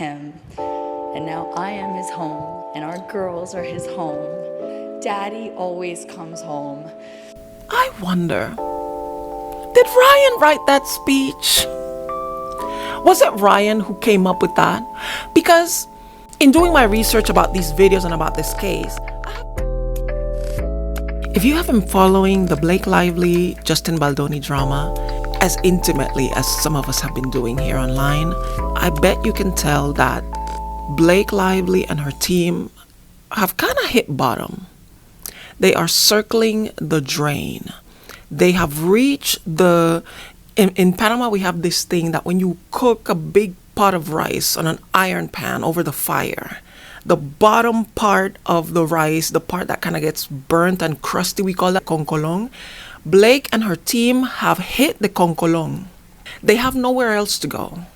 him. And now I am his home, and our girls are his home. Daddy always comes home. I wonder, did Ryan write that speech? Was it Ryan who came up with that? Because in doing my research about these videos and about this case, if you have been following the Blake Lively, Justin Baldoni drama as intimately as some of us have been doing here online, I bet you can tell that Blake Lively and her team have kind of hit bottom. They are circling the drain. They have reached in Panama, we have this thing that when you cook a big pot of rice on an iron pan over the fire, the bottom part of the rice, the part that kind of gets burnt and crusty, we call that concolong. Blake and her team have hit the concolong. They have nowhere else to go.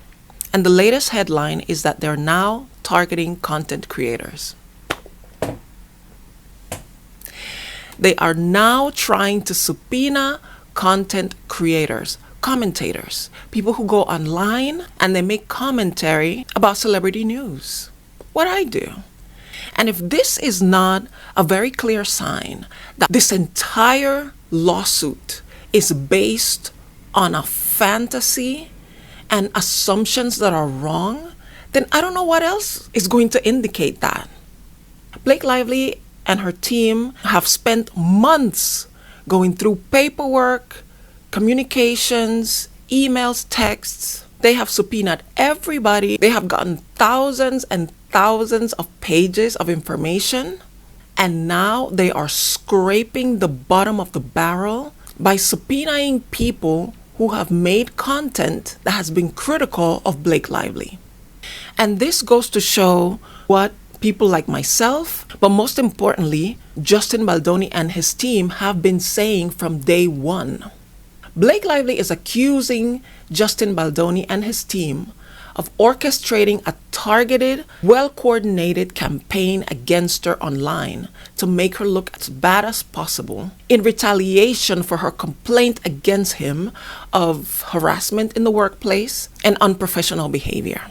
And the latest headline is that they're now targeting content creators. They are now trying to subpoena content creators, commentators, people who go online and they make commentary about celebrity news. What I do. And if this is not a very clear sign that this entire lawsuit is based on a fantasy and assumptions that are wrong, then I don't know what else is going to indicate that. Blake Lively and her team have spent months going through paperwork, communications, emails, texts. They have subpoenaed everybody. They have gotten thousands and thousands of pages of information. And now they are scraping the bottom of the barrel by subpoenaing people who have made content that has been critical of Blake Lively. And this goes to show what people like myself, but most importantly, Justin Baldoni and his team have been saying from day one. Blake Lively is accusing Justin Baldoni and his team of orchestrating a targeted, well-coordinated campaign against her online to make her look as bad as possible in retaliation for her complaint against him of harassment in the workplace and unprofessional behavior.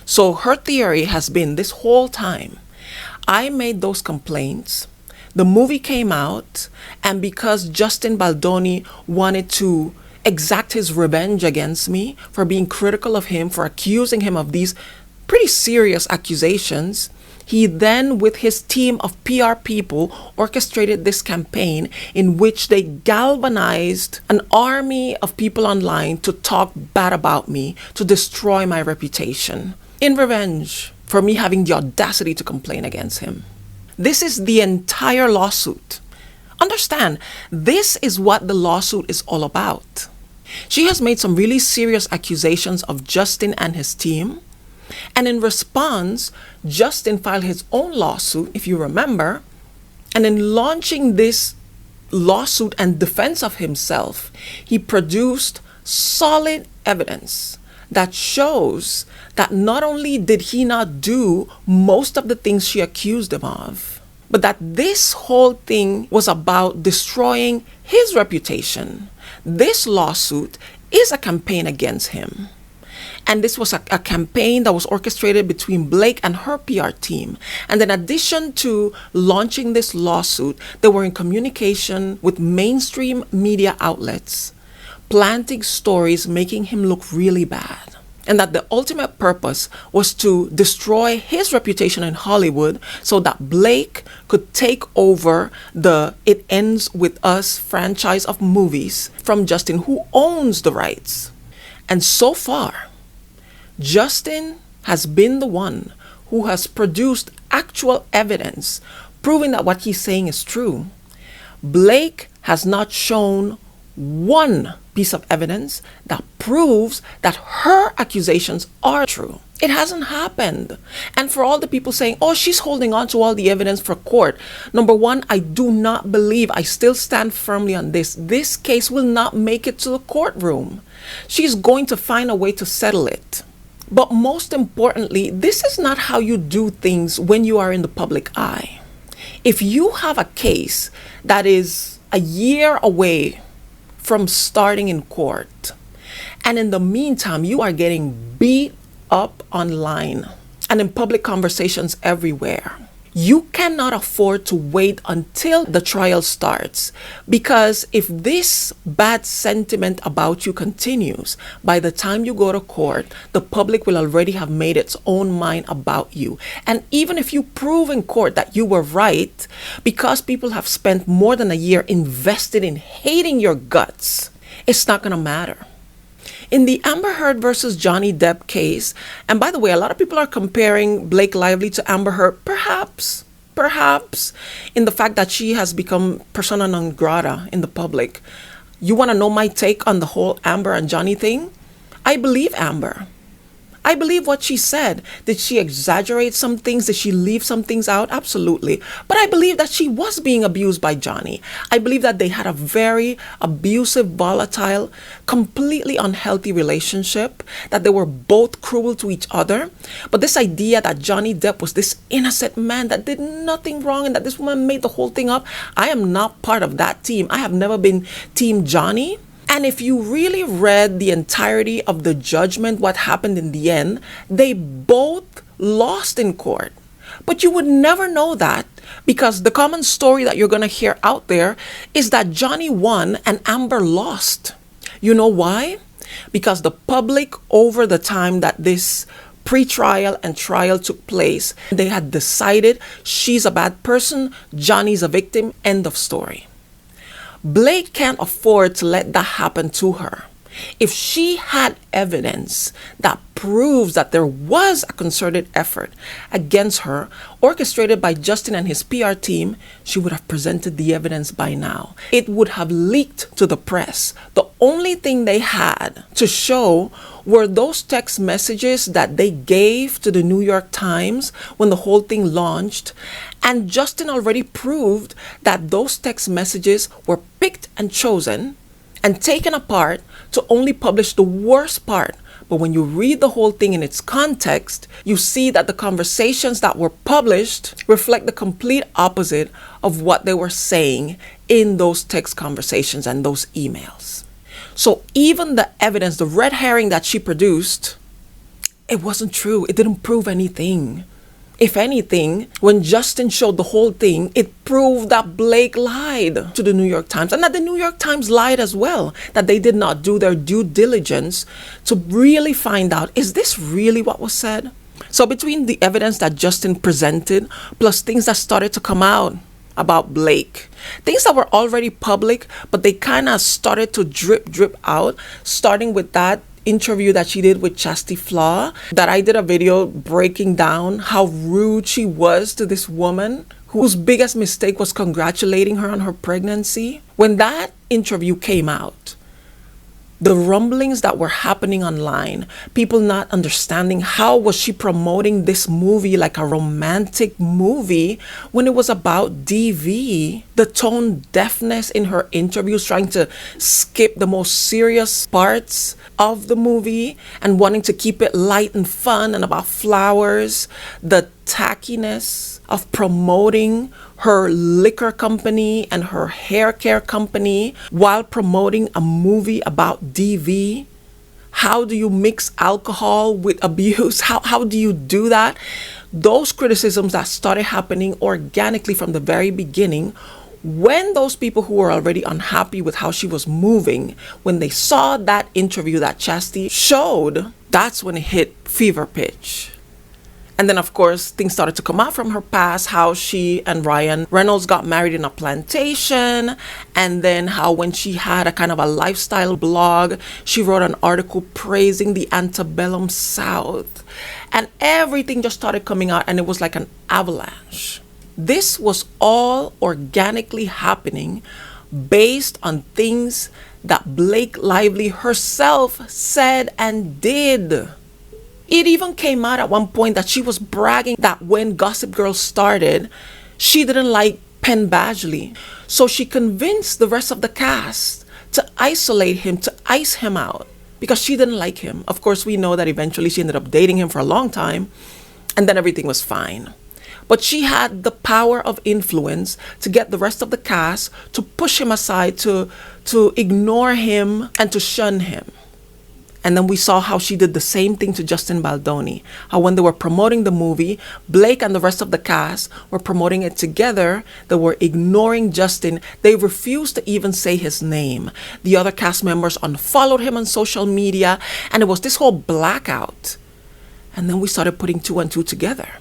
So her theory has been this whole time, I made those complaints, the movie came out, and because Justin Baldoni wanted to exact his revenge against me for being critical of him, for accusing him of these pretty serious accusations, he then, with his team of PR people, orchestrated this campaign in which they galvanized an army of people online to talk bad about me, to destroy my reputation, in revenge for me having the audacity to complain against him. This is the entire lawsuit. Understand, this is what the lawsuit is all about. She has made some really serious accusations of Justin and his team. And in response, Justin filed his own lawsuit, if you remember. And in launching this lawsuit and defense of himself, he produced solid evidence that shows that not only did he not do most of the things she accused him of, but that this whole thing was about destroying his reputation. This lawsuit is a campaign against him. And this was a campaign that was orchestrated between Blake and her PR team. And in addition to launching this lawsuit, they were in communication with mainstream media outlets, planting stories making him look really bad. And that the ultimate purpose was to destroy his reputation in Hollywood so that Blake could take over the It Ends With Us franchise of movies from Justin, who owns the rights. And so far, Justin has been the one who has produced actual evidence proving that what he's saying is true. Blake has not shown one piece of evidence that proves that her accusations are true. It hasn't happened. And for all the people saying, oh, she's holding on to all the evidence for court. Number one, I do not believe, I still stand firmly on this. This case will not make it to the courtroom. She's going to find a way to settle it. But most importantly, this is not how you do things when you are in the public eye. If you have a case that is a year away from starting in court, and in the meantime, you are getting beat up online and in public conversations everywhere. You cannot afford to wait until the trial starts, because if this bad sentiment about you continues, by the time you go to court, the public will already have made its own mind about you. And even if you prove in court that you were right, because people have spent more than a year invested in hating your guts, it's not going to matter. In the Amber Heard versus Johnny Depp case, and by the way, a lot of people are comparing Blake Lively to Amber Heard, perhaps, in the fact that she has become persona non grata in the public. You want to know my take on the whole Amber and Johnny thing? I believe Amber. I believe what she said. Did she exaggerate some things? Did she leave some things out? Absolutely. But I believe that she was being abused by Johnny. I believe that they had a very abusive, volatile, completely unhealthy relationship, that they were both cruel to each other. But this idea that Johnny Depp was this innocent man that did nothing wrong and that this woman made the whole thing up, I am not part of that team. I have never been Team Johnny. And if you really read the entirety of the judgment, what happened in the end, they both lost in court. But you would never know that, because the common story that you're going to hear out there is that Johnny won and Amber lost. You know why? Because the public, over the time that this pre-trial and trial took place, they had decided she's a bad person, Johnny's a victim, end of story. Blake can't afford to let that happen to her. If she had evidence that proves that there was a concerted effort against her, orchestrated by Justin and his PR team, she would have presented the evidence by now. It would have leaked to the press. The only thing they had to show were those text messages that they gave to the New York Times when the whole thing launched. And Justin already proved that those text messages were picked and chosen and taken apart to only publish the worst part. But when you read the whole thing in its context, you see that the conversations that were published reflect the complete opposite of what they were saying in those text conversations and those emails. So even the evidence, the red herring that she produced, it wasn't true. It didn't prove anything. If anything, when Justin showed the whole thing, it proved that Blake lied to the New York Times, and that the New York Times lied as well, that they did not do their due diligence to really find out, is this really what was said? So between the evidence that Justin presented, plus things that started to come out about Blake, things that were already public, but they kind of started to drip out, starting with that interview that she did with Chastity Flaw, that I did a video breaking down how rude she was to this woman whose biggest mistake was congratulating her on her pregnancy. When that interview came out, the rumblings that were happening online, people not understanding how was she promoting this movie like a romantic movie when it was about DV, the tone deafness in her interviews, trying to skip the most serious parts of the movie and wanting to keep it light and fun and about flowers, the tackiness of promoting her liquor company and her hair care company while promoting a movie about DV. How do you mix alcohol with abuse? How do you do that? Those criticisms that started happening organically from the very beginning, when those people who were already unhappy with how she was moving, when they saw that interview that Chastity showed, that's when it hit fever pitch. And then, of course, things started to come out from her past, how she and Ryan Reynolds got married in a plantation, and then how when she had a kind of a lifestyle blog, she wrote an article praising the antebellum South. And everything just started coming out, and it was like an avalanche. This was all organically happening based on things that Blake Lively herself said and did. It even came out at one point that she was bragging that when Gossip Girl started, she didn't like Penn Badgley. So she convinced the rest of the cast to isolate him, to ice him out, because she didn't like him. Of course, we know that eventually she ended up dating him for a long time, and then everything was fine. But she had the power of influence to get the rest of the cast to push him aside, to ignore him and to shun him. And then we saw how she did the same thing to Justin Baldoni. How when they were promoting the movie, Blake and the rest of the cast were promoting it together. They were ignoring Justin. They refused to even say his name. The other cast members unfollowed him on social media. And it was this whole blackout. And then we started putting two and two together.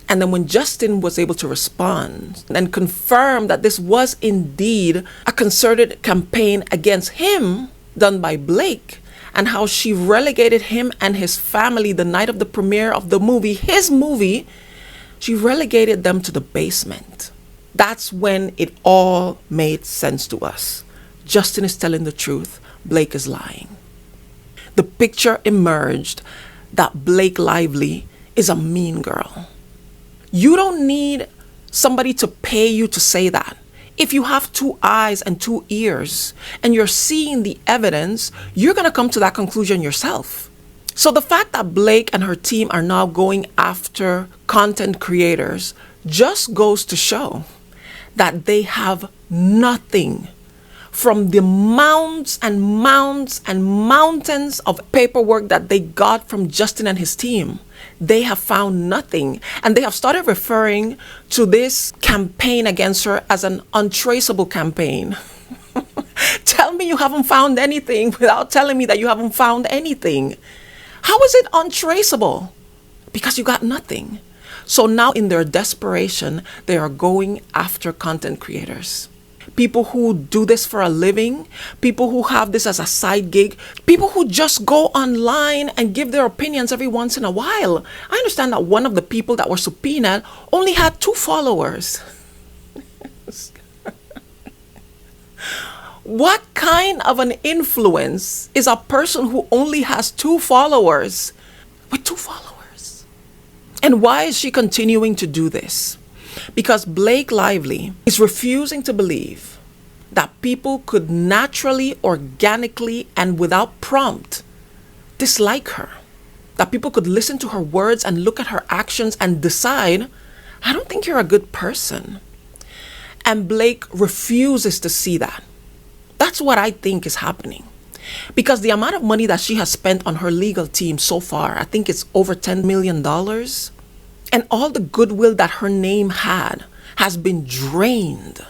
And then when Justin was able to respond and confirm that this was indeed a concerted campaign against him done by Blake, and how she relegated him and his family the night of the premiere of the movie, his movie, she relegated them to the basement. That's when it all made sense to us. Justin is telling the truth. Blake is lying. The picture emerged that Blake Lively is a mean girl. You don't need somebody to pay you to say that. If you have two eyes and two ears and you're seeing the evidence, you're going to come to that conclusion yourself. So the fact that Blake and her team are now going after content creators just goes to show that they have nothing from the mounds and mounds and mountains of paperwork that they got from Justin and his team. They have found nothing. And they have started referring to this campaign against her as an untraceable campaign. Tell me you haven't found anything without telling me that you haven't found anything. How is it untraceable? Because you got nothing. So now in their desperation, they are going after content creators. People who do this for a living, people who have this as a side gig, people who just go online and give their opinions every once in a while. I understand that one of the people that were subpoenaed only had 2 followers. What kind of an influence is a person who only has 2 followers with 2 followers? And why is she continuing to do this? Because Blake Lively is refusing to believe that people could naturally, organically, and without prompt dislike her. That people could listen to her words and look at her actions and decide, I don't think you're a good person. And Blake refuses to see that. That's what I think is happening. Because the amount of money that she has spent on her legal team so far, I think it's over $10 million. And all the goodwill that her name had has been drained.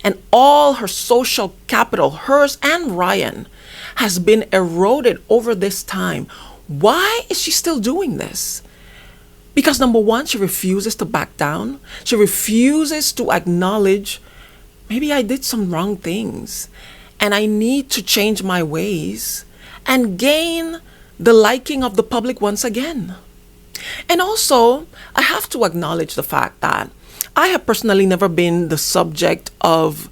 And all her social capital, hers and Ryan, has been eroded over this time. Why is she still doing this? Because number one, she refuses to back down. She refuses to acknowledge, maybe I did some wrong things and I need to change my ways and gain the liking of the public once again. And also, I have to acknowledge the fact that I have personally never been the subject of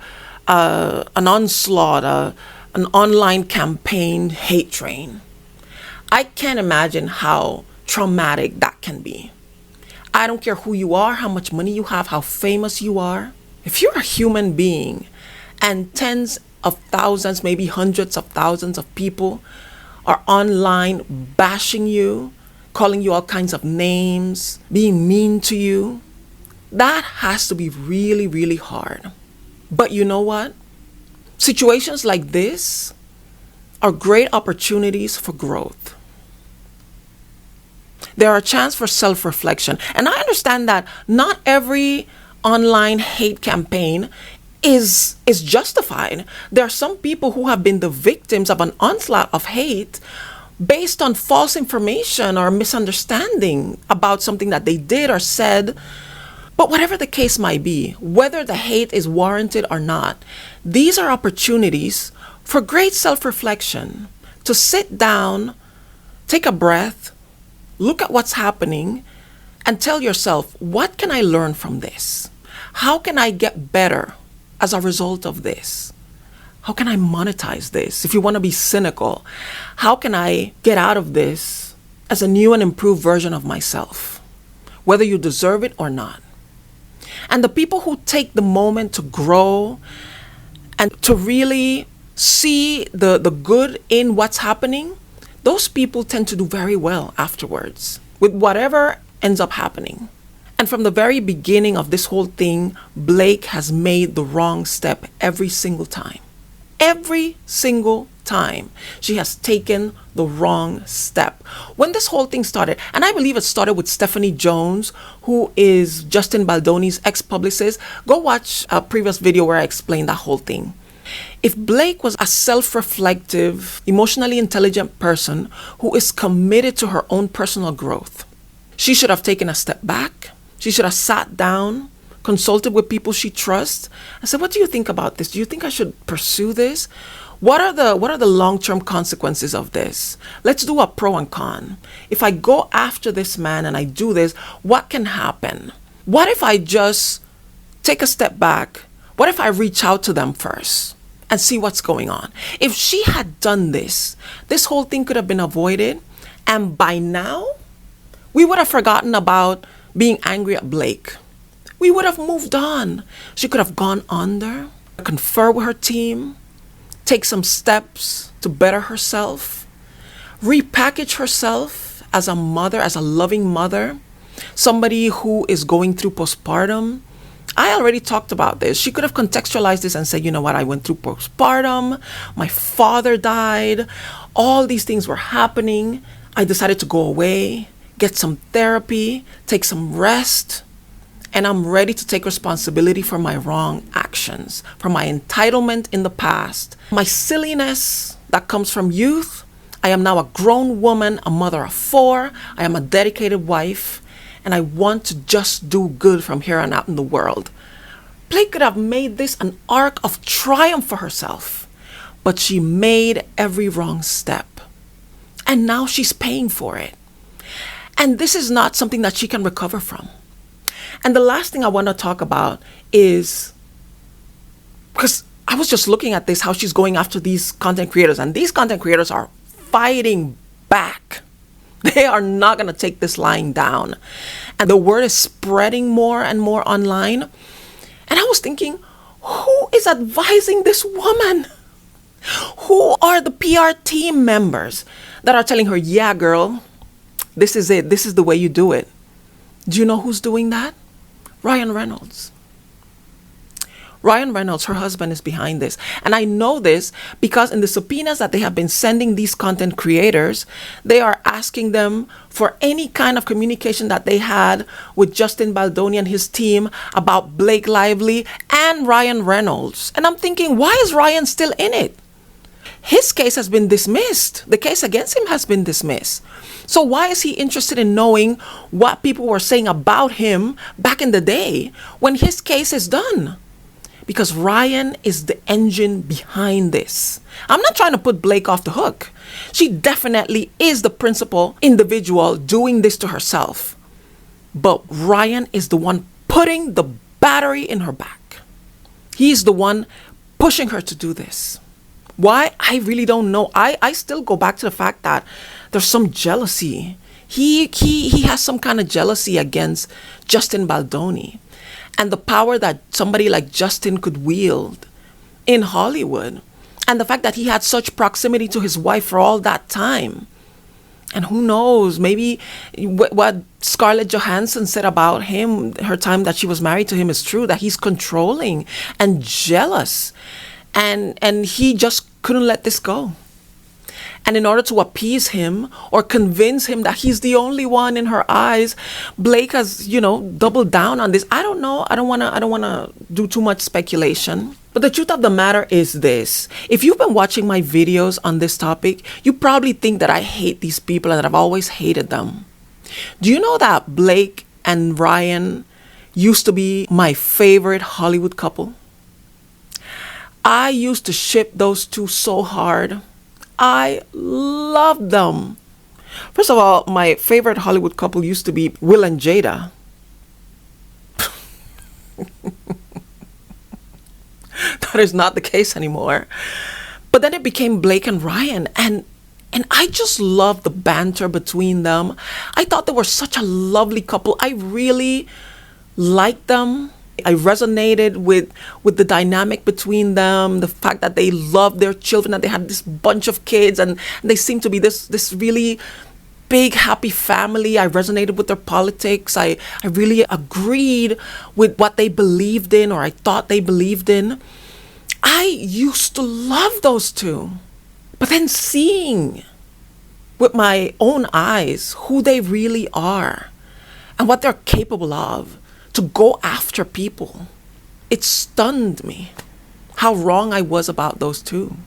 an onslaught, an online campaign hate train. I can't imagine how traumatic that can be. I don't care who you are, how much money you have, how famous you are. If you're a human being and tens of thousands, maybe hundreds of thousands of people are online bashing you, calling you all kinds of names, being mean to you, that has to be really, really hard. But you know what? Situations like this are great opportunities for growth. There are a chance for self-reflection. And I understand that not every online hate campaign is justified. There are some people who have been the victims of an onslaught of hate based on false information or misunderstanding about something that they did or said. But whatever the case might be, whether the hate is warranted or not, these are opportunities for great self-reflection, to sit down, take a breath, look at what's happening, and tell yourself, what can I learn from this? How can I get better as a result of this? How can I monetize this? If you want to be cynical, how can I get out of this as a new and improved version of myself, whether you deserve it or not? And the people who take the moment to grow and to really see the good in what's happening, those people tend to do very well afterwards with whatever ends up happening. And from the very beginning of this whole thing, Blake has made the wrong step every single time. every single time she has taken the wrong step. When this whole thing started, and I believe it started with Stephanie Jones, who is Justin Baldoni's ex-publicist. Go watch a previous video where I explained that whole thing. If Blake was a self-reflective, emotionally intelligent person who is committed to her own personal growth, she should have taken a step back. She should have sat down, consulted with people she trusts, and said, what do you think about this? Do you think I should pursue this? What are the long-term consequences of this? Let's do a pro and con. If I go after this man and I do this, what can happen? What if I just take a step back? What if I reach out to them first and see what's going on? If she had done this whole thing could have been avoided. And by now, we would have forgotten about being angry at Blake. We would have moved on. She could have gone under, confer with her team, take some steps to better herself, repackage herself as a mother, as a loving mother, somebody who is going through postpartum. I already talked about this. She could have contextualized this and said, you know what, I went through postpartum, my father died, all these things were happening. I decided to go away, get some therapy, take some rest, and I'm ready to take responsibility for my wrong actions, for my entitlement in the past, my silliness that comes from youth. I am now a grown woman, a mother of 4. I am a dedicated wife, and I want to just do good from here on out in the world. Blake could have made this an arc of triumph for herself, but she made every wrong step. And now she's paying for it. And this is not something that she can recover from. And the last thing I want to talk about is, because I was just looking at this, how she's going after these content creators, and these content creators are fighting back. They are not going to take this lying down. And the word is spreading more and more online. And I was thinking, who is advising this woman? Who are the PR team members that are telling her, yeah, girl, this is it. This is the way you do it. Do you know who's doing that? Ryan Reynolds. Ryan Reynolds, her husband, is behind this. And I know this because in the subpoenas that they have been sending these content creators, they are asking them for any kind of communication that they had with Justin Baldoni and his team about Blake Lively and Ryan Reynolds. And I'm thinking, why is Ryan still in it? His case has been dismissed. The case against him has been dismissed. So why is he interested in knowing what people were saying about him back in the day when his case is done? Because Ryan is the engine behind this. I'm not trying to put Blake off the hook. She definitely is the principal individual doing this to herself. But Ryan is the one putting the battery in her back. He's the one pushing her to do this. Why? I really don't know. I still go back to the fact that there's some jealousy. He has some kind of jealousy against Justin Baldoni and the power that somebody like Justin could wield in Hollywood, and the fact that he had such proximity to his wife for all that time. And who knows, maybe what Scarlett Johansson said about him, her time that she was married to him, is true, that he's controlling and jealous. And he just couldn't let this go. And in order to appease him or convince him that he's the only one in her eyes, Blake has, doubled down on this. I don't know. I don't want to do too much speculation. But the truth of the matter is this. If you've been watching my videos on this topic, you probably think that I hate these people and that I've always hated them. Do you know that Blake and Ryan used to be my favorite Hollywood couple? I used to ship those two so hard. I loved them. First of all, my favorite Hollywood couple used to be Will and Jada. That is not the case anymore. But then it became Blake and Ryan, and I just loved the banter between them. I thought they were such a lovely couple. I really liked them. I resonated with the dynamic between them, the fact that they loved their children, that they had this bunch of kids, and they seemed to be this really big, happy family. I resonated with their politics. I really agreed with what they believed in, or I thought they believed in. I used to love those two. But then seeing with my own eyes who they really are and what they're capable of to go after people, it stunned me how wrong I was about those two.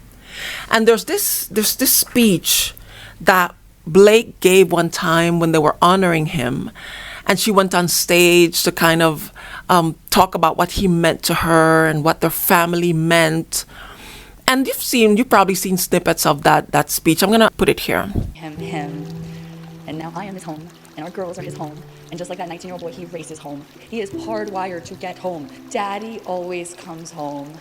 And there's this speech that Blake gave one time when they were honoring him, and she went on stage to kind of talk about what he meant to her and what their family meant. And you've probably seen snippets of that speech. I'm gonna put it here. Him, and now I am his home, and our girls are his home. And just like that 19-year-old boy, he races home. He is hardwired to get home. Daddy always comes home.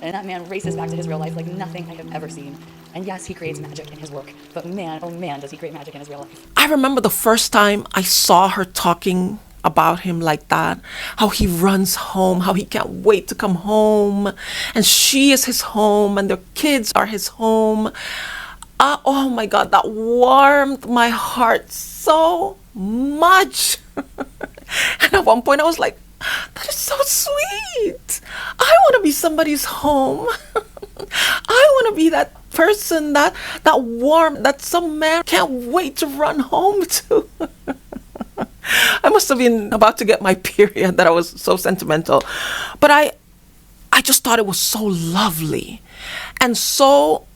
And that man races back to his real life like nothing I have ever seen. And yes, he creates magic in his work, but man, oh man, does he create magic in his real life. I remember the first time I saw her talking about him like that, how he runs home, how he can't wait to come home, and she is his home, and their kids are his home. Oh my God, that warmed my heart so much. And at one point I was like, that is so sweet. I want to be somebody's home. I want to be that person, that warm, that some man can't wait to run home to. I must have been about to get my period that I was so sentimental. But I just thought it was so lovely. And so,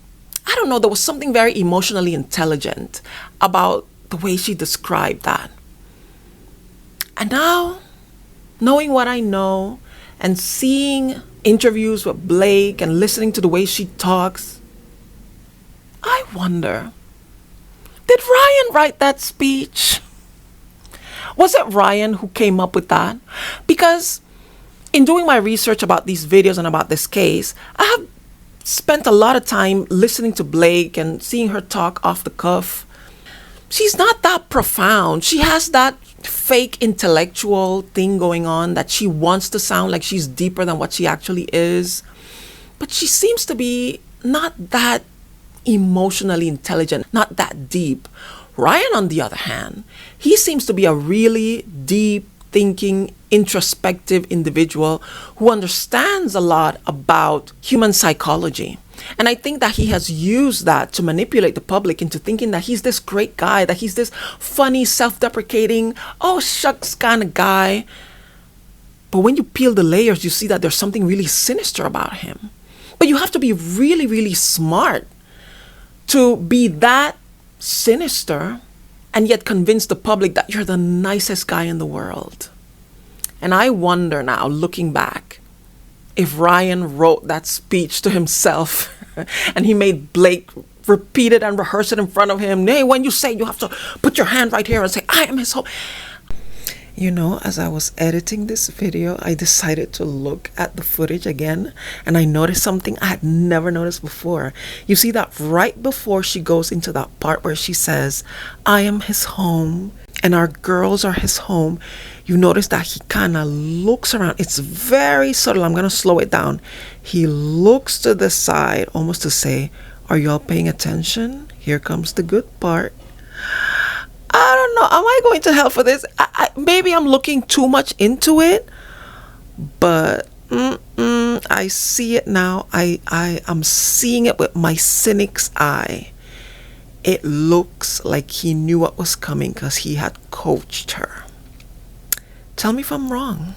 I don't know, there was something very emotionally intelligent about the way she described that. And now, knowing what I know and seeing interviews with Blake and listening to the way she talks, I wonder, did Ryan write that speech? Was it Ryan who came up with that? Because in doing my research about these videos and about this case, I have spent a lot of time listening to Blake and seeing her talk off the cuff. She's not that profound. She has that fake intellectual thing going on that she wants to sound like she's deeper than what she actually is. But she seems to be not that emotionally intelligent, not that deep. Ryan, on the other hand, he seems to be a really deep thinking, introspective individual who understands a lot about human psychology. And I think that he has used that to manipulate the public into thinking that he's this great guy, that he's this funny, self-deprecating, oh shucks kind of guy. But when you peel the layers, you see that there's something really sinister about him. But you have to be really, really smart to be that sinister and yet convince the public that you're the nicest guy in the world. And I wonder now, looking back, if Ryan wrote that speech to himself and he made Blake repeat it and rehearse it in front of him. Hey, when you say, you have to put your hand right here and say, I am his home. You know, as I was editing this video, I decided to look at the footage again, and I noticed something I had never noticed before. You see that right before she goes into that part where she says, I am his home and our girls are his home, you notice that he kind of looks around. It's very subtle. I'm going to slow it down. He looks to the side almost to say, are y'all paying attention? Here comes the good part. I don't know. Am I going to hell for this? Maybe I'm looking too much into it, but I see it now. I'm seeing it with my cynic's eye. It looks like he knew what was coming because he had coached her. Tell me if I'm wrong.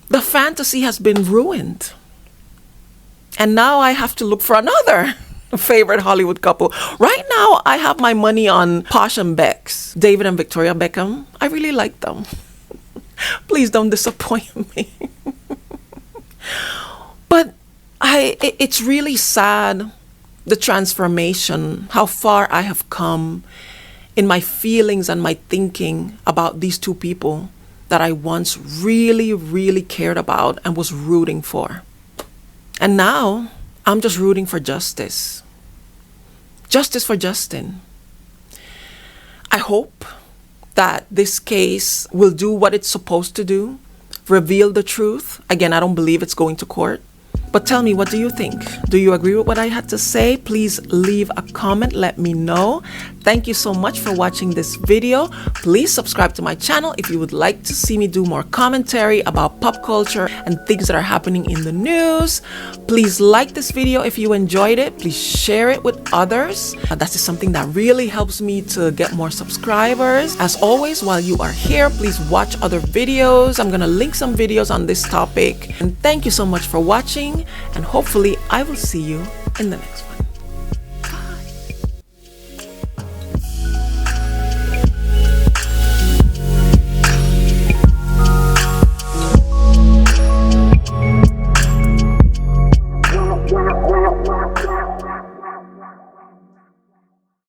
The fantasy has been ruined. And now I have to look for another favorite Hollywood couple. Right now, I have my money on Posh and Bex, David and Victoria Beckham. I really like them. Please don't disappoint me. But it's really sad, the transformation, how far I have come in my feelings and my thinking about these two people that I once really, really cared about and was rooting for. And now I'm just rooting for justice. Justice for Justin. I hope that this case will do what it's supposed to do, reveal the truth. Again, I don't believe it's going to court. But tell me, what do you think? Do you agree with what I had to say? Please leave a comment. Let me know. Thank you so much for watching this video. Please subscribe to my channel if you would like to see me do more commentary about pop culture and things that are happening in the news. Please like this video if you enjoyed it. Please share it with others. That's just something that really helps me to get more subscribers. As always, while you are here, please watch other videos. I'm gonna link some videos on this topic. And thank you so much for watching, and hopefully I will see you in the next one.